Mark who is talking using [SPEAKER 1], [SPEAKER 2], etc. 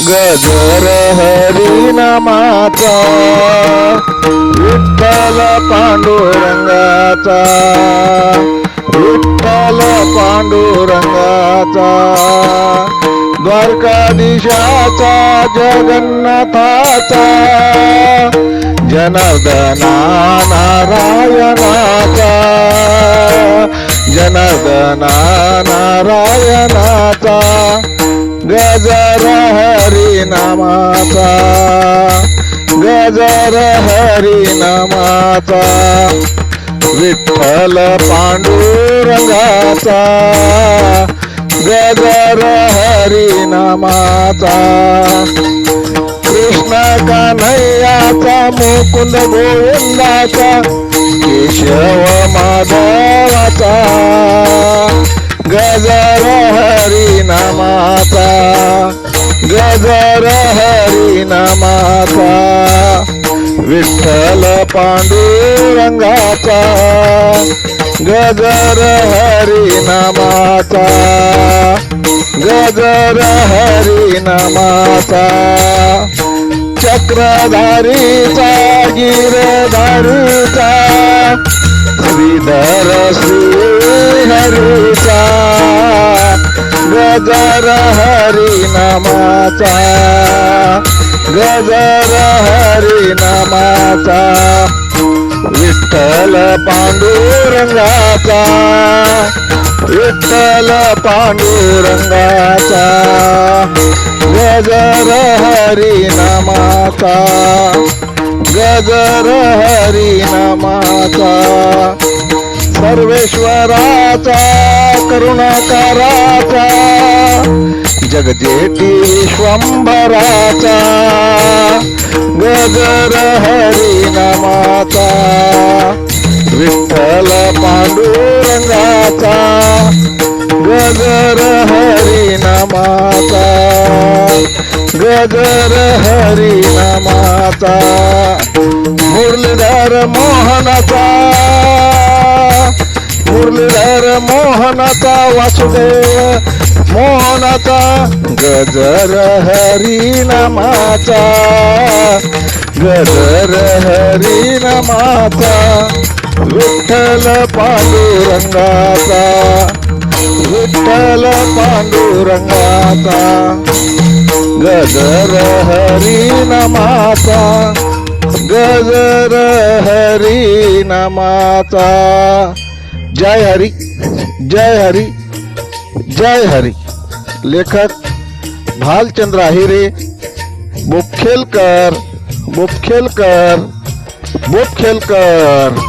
[SPEAKER 1] गजर हरी नामाचा विठ्ठल पांडुरंगाचा विठ्ठल पांडुरंगाचा द्वारकाधीशाचा जगन्नाथाचा जनार्दना नारायणाचा जनार्दना नारायणाचा गजर हरी नामाचा गजर हरी नामाचा विठ्ठल पांडुरंगाचा गजर हरी नामाचा कृष्ण कन्हैयाचा मुकुंद गोविंदाचा केशव माधवाचा गजर हरी नामाचा गजर हरी नामाचा विठ्ठल पांडुरंगाचा गजर हरी नामाचा गजर हरी नामाचा चक्रधारीचा गिरधारीचा श्रीधर श्रीहरीचा गजर हरी नामाचा गजर हरी नामाचा विठ्ठल पांडुरंगाचा विठ्ठल पांडुरंगाचा गजर हरी नामाचा गजर हरी नामाचा सर्वेश्वराचा करुणाकाराचा जगजेटी विश्वंभराचा गजर हरी नामाचा विठ्ठल पांडुरंगाचा गजर हरी नामाचा गजर हरी नामाचा मुरलीधर मोहनाचा मुरलीधर मोहनाचा वासुदेव मोहनाचा गजर हरी नामाचा गजर हरी नामाचा विठ्ठल पांडुरंगाचा विठ्ठल पांडुरंगाचा गजर हरी नामाचा गजर हरी नामाचा जय हरी जय हरी जय हरी. लेखक भालचंद्र आहिरे. बुपखेलकर बुपखेलकर बुपखेलकर.